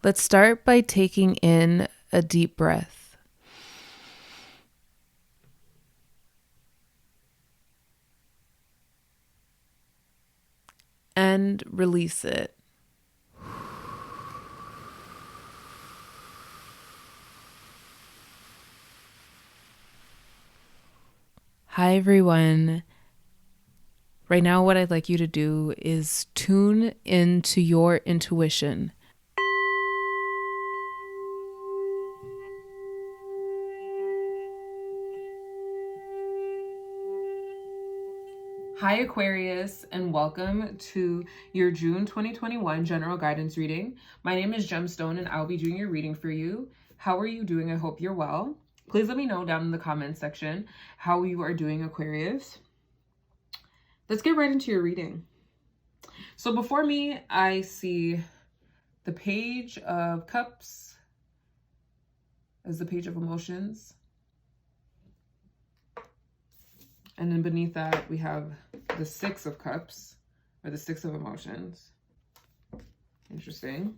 Let's start by taking in a deep breath. And release it. Hi, everyone. Right now, what I'd like you to do is tune into your intuition. Hi, Aquarius, and welcome to your June 2021 general guidance reading. My name is Jem and I'll be doing your reading for you. How are you doing? I hope you're well. Please let me know down in the comments section how you are doing, Aquarius. Let's get right into your reading. So before me, I see the Page of Cups as the Page of Emotions. And then beneath that, we have the Six of Cups, or the Six of Emotions. Interesting.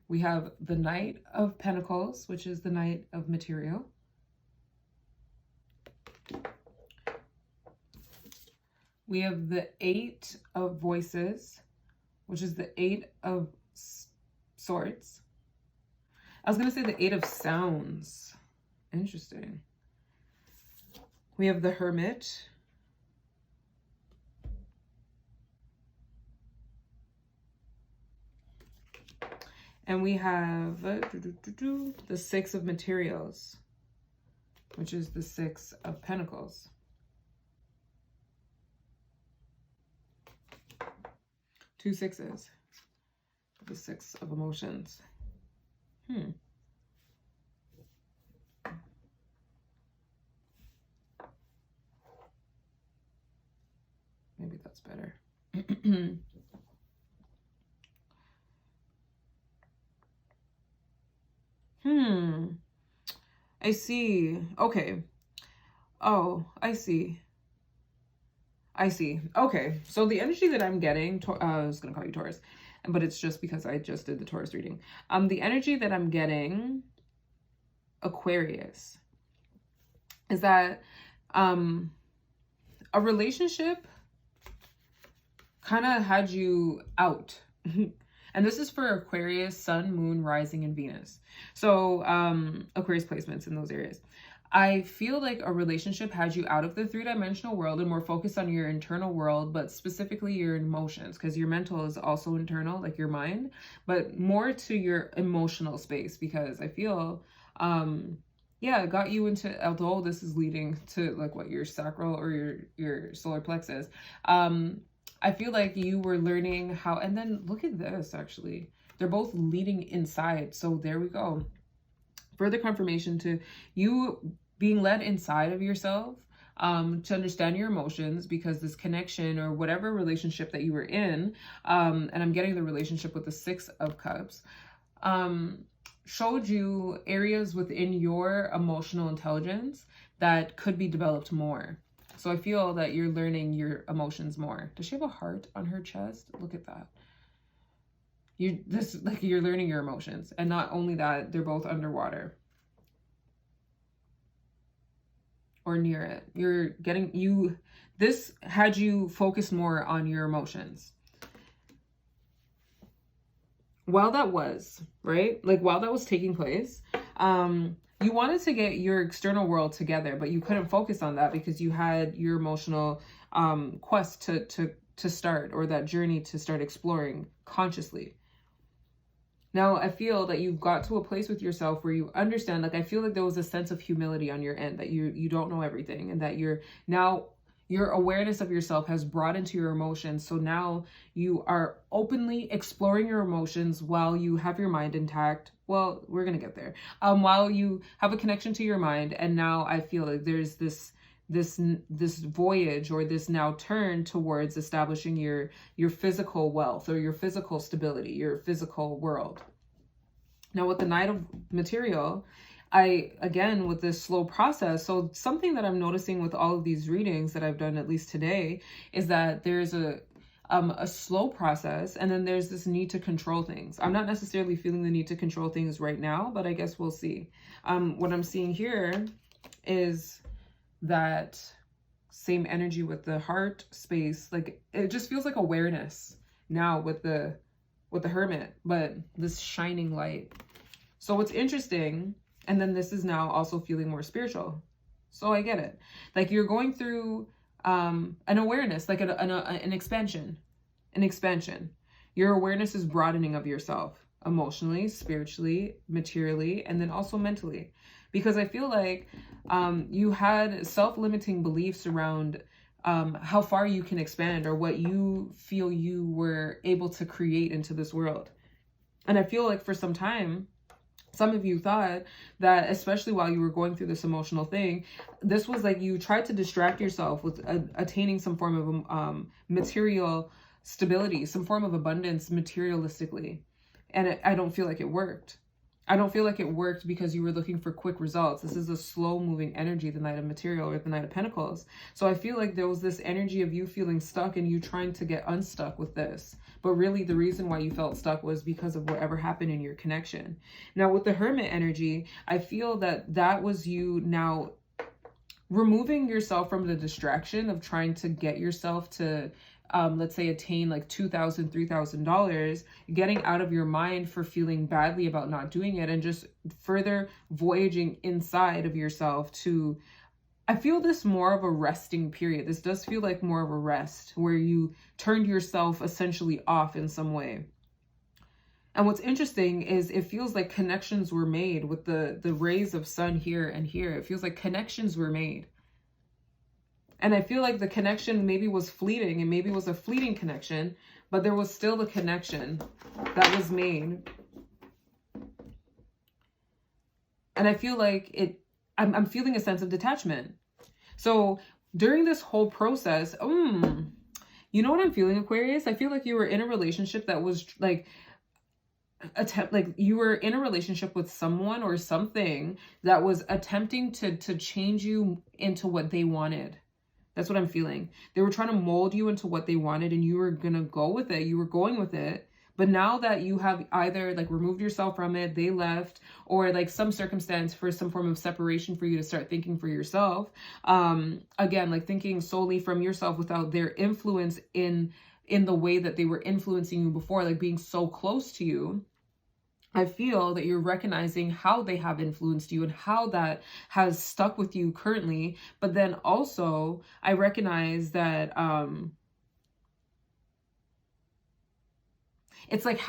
We have the Knight of Pentacles, which is the Knight of Material. We have the Eight of Voices, which is the Eight of Swords. I was going to say the Eight of Sounds. Interesting. We have the Hermit. And we have the Six of Materials, which is the Six of Pentacles. Two sixes. The Six of Emotions. Maybe that's better. I see. Okay. Oh, I see. Okay. So the energy that I'm getting, I was going to call you Taurus, but it's just because I just did the Taurus reading. The energy that I'm getting, Aquarius, is that a relationship kind of had you out. And this is for Aquarius, Sun, Moon, Rising, and Venus. So Aquarius placements in those areas. I feel like a relationship had you out of the three-dimensional world and more focused on your internal world, but specifically your emotions, because your mental is also internal, like your mind, but more to your emotional space, because I feel, yeah, it got you into, although this is leading to like what your sacral or your solar plexus, I feel like you were learning how, and then look at this, actually. They're both leading inside. So there we go. Further confirmation to you being led inside of yourself to understand your emotions, because this connection or whatever relationship that you were in, and I'm getting the relationship with the Six of Cups, showed you areas within your emotional intelligence that could be developed more. So I feel that you're learning your emotions more. Does she have a heart on her chest? Look at that. You're learning your emotions. And not only that, they're both underwater. Or near it. This had you focus more on your emotions. While that was, right? Like while that was taking place, you wanted to get your external world together, but you couldn't focus on that because you had your emotional quest to start, or that journey to start exploring consciously. Now, I feel that you've got to a place with yourself where you understand, like, I feel like there was a sense of humility on your end, that you don't know everything, and that your awareness of yourself has brought into your emotions. So now you are openly exploring your emotions while you have your mind intact. Well, we're going to get there. While you have a connection to your mind. And now I feel like there's this voyage, or this now turn towards establishing your physical wealth, or your physical stability, your physical world. Now with the Knight of Material, again, with this slow process, so something that I'm noticing with all of these readings that I've done, at least today, is that there's a a slow process, and then there's this need to control things. I'm not necessarily feeling the need to control things right now, but I guess we'll see. What I'm seeing here is that same energy with the heart space. Like, it just feels like awareness now with the Hermit, but this shining light. So what's interesting, and then this is now also feeling more spiritual. So I get it. Like, you're going through an awareness, like an expansion. Your awareness is broadening of yourself emotionally, spiritually, materially, and then also mentally. Because I feel like you had self-limiting beliefs around how far you can expand, or what you feel you were able to create into this world. And I feel like for some time, some of you thought that, especially while you were going through this emotional thing, this was like you tried to distract yourself with attaining some form of material stability, some form of abundance materialistically. And I don't feel like it worked. I don't feel like it worked because you were looking for quick results. This is a slow moving energy, the Knight of Material, or the Knight of Pentacles. So I feel like there was this energy of you feeling stuck and you trying to get unstuck with this. But really the reason why you felt stuck was because of whatever happened in your connection. Now with the Hermit energy, I feel that that was you now removing yourself from the distraction of trying to get yourself to let's say attain like $2,000, $3,000, getting out of your mind for feeling badly about not doing it, and just further voyaging inside of yourself to, I feel this more of a resting period. This does feel like more of a rest where you turned yourself essentially off in some way. And what's interesting is it feels like connections were made with the rays of sun here and here. It feels like connections were made. And I feel like the connection maybe was fleeting, and maybe it was a fleeting connection, but there was still a connection that was made. And I feel like I'm feeling a sense of detachment. So during this whole process, you know what I'm feeling, Aquarius? I feel like you were in a relationship that was like, you were in a relationship with someone or something that was attempting to change you into what they wanted. That's what I'm feeling. They were trying to mold you into what they wanted, and you were going to go with it. You were going with it. But now that you have either like removed yourself from it, they left, or like some circumstance for some form of separation for you to start thinking for yourself. Again, like thinking solely from yourself without their influence in the way that they were influencing you before, like being so close to you. I feel that you're recognizing how they have influenced you and how that has stuck with you currently. But then also I recognize that it's like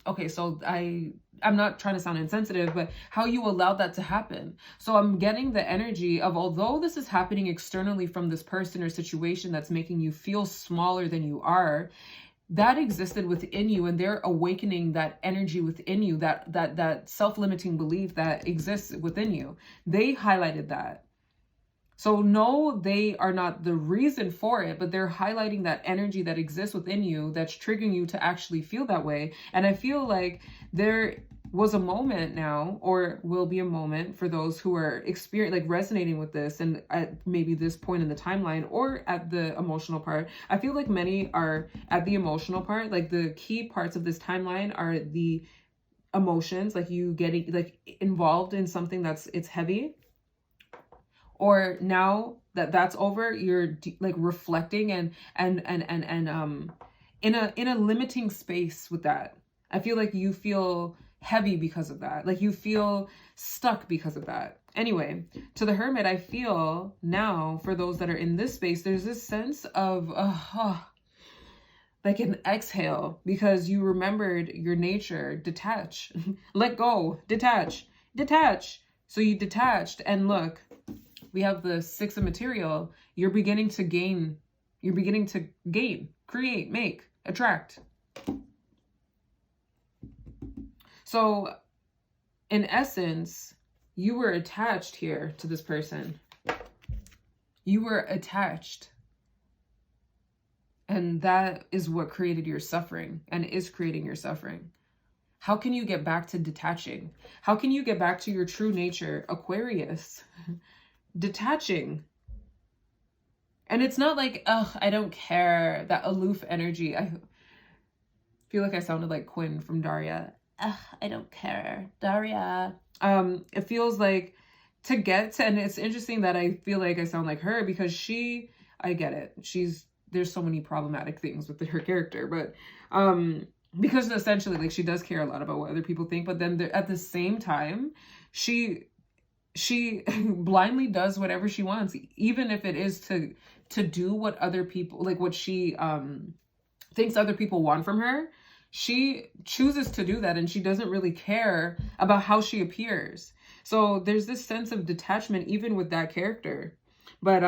okay, so I'm not trying to sound insensitive, but how you allowed that to happen. So I'm getting the energy of, although this is happening externally from this person or situation that's making you feel smaller than you are, that existed within you, and they're awakening that energy within you, that self-limiting belief that exists within you. They highlighted that. So no, they are not the reason for it, but they're highlighting that energy that exists within you that's triggering you to actually feel that way. And I feel like there was a moment now, or will be a moment for those who are resonating with this, and at maybe this point in the timeline or at the emotional part. I feel like many are at the emotional part. Like the key parts of this timeline are the emotions, like you getting like involved in something it's heavy, or now that that's over, you're like reflecting and in a limiting space with that. I feel like you feel heavy because of that. Like you feel stuck because of that. Anyway, to the Hermit, I feel now for those that are in this space, there's this sense of like an exhale, because you remembered your nature. Detach, let go, detach. So you detached, and look, we have the Six of Material. You're beginning to gain, create, make, attract. So in essence, you were attached here to this person. You were attached. And that is what created your suffering, and is creating your suffering. How can you get back to detaching? How can you get back to your true nature, Aquarius? Detaching. And it's not like, ugh, I don't care, that aloof energy. I feel like I sounded like Quinn from Daria. Ugh, I don't care, Daria. It feels like to get to, and it's interesting that I feel like I sound like her because I get it. There's so many problematic things with her character, but because essentially like she does care a lot about what other people think, but then at the same time, she blindly does whatever she wants, even if it is to do what other people, like what she thinks other people want from her. She chooses to do that, and she doesn't really care about how she appears. So there's this sense of detachment even with that character. But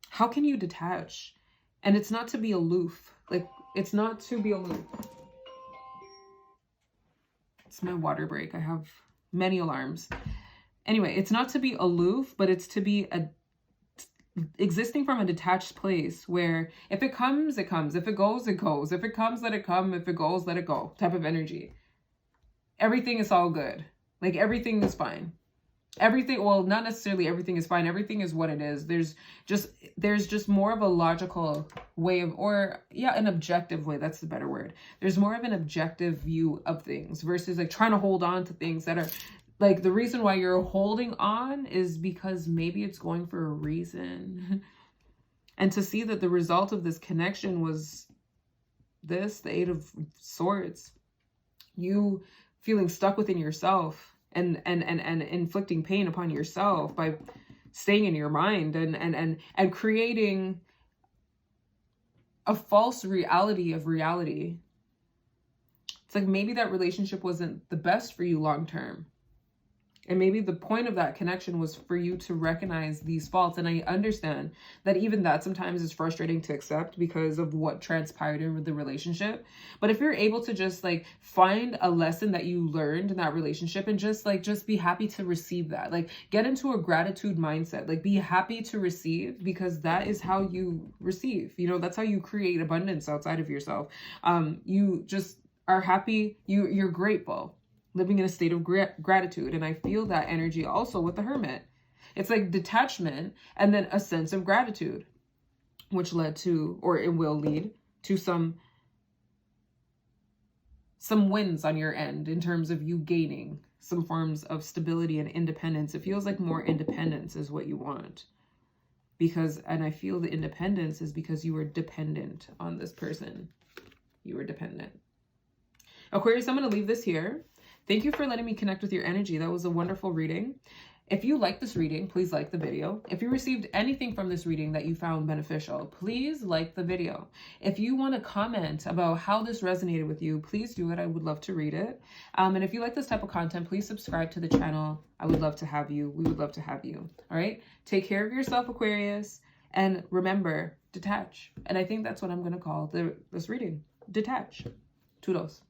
how can you detach? And it's not to be aloof. Like, it's not to be aloof. It's my water break. I have many alarms. Anyway, it's not to be aloof, but it's to be existing from a detached place where if it comes, it comes. If it goes, it goes. If it comes, let it come. If it goes, let it go. Type of energy. Everything is all good. Like, everything is fine. Everything, well, not necessarily everything is fine. Everything is what it is. There's just more of a logical way of, or yeah, an objective way. That's the better word. There's more of an objective view of things versus like trying to hold on to things that are like, the reason why you're holding on is because maybe it's going for a reason. And to see that the result of this connection was this, the Eight of Swords, you feeling stuck within yourself and inflicting pain upon yourself by staying in your mind and creating a false reality of reality. It's like maybe that relationship wasn't the best for you long term. And maybe the point of that connection was for you to recognize these faults. And I understand that even that sometimes is frustrating to accept because of what transpired in the relationship. But if you're able to just like find a lesson that you learned in that relationship and just be happy to receive that, like get into a gratitude mindset, like be happy to receive, because that is how you receive, you know, that's how you create abundance outside of yourself. You just are happy, you're grateful, living in a state of gratitude. And I feel that energy also with the Hermit. It's like detachment and then a sense of gratitude, which led to, or it will lead to some wins on your end in terms of you gaining some forms of stability and independence. It feels like more independence is what you want. Because, and I feel the independence is because you were dependent on this person. You were dependent. Aquarius, I'm going to leave this here. Thank you for letting me connect with your energy. That was a wonderful reading. If you like this reading, please like the video. If you received anything from this reading that you found beneficial, please like the video. If you want to comment about how this resonated with you, please do it. I would love to read it. And if you like this type of content, please subscribe to the channel. I would love to have you. We would love to have you. All right. Take care of yourself, Aquarius. And remember, detach. And I think that's what I'm going to call this reading. Detach. Toodles.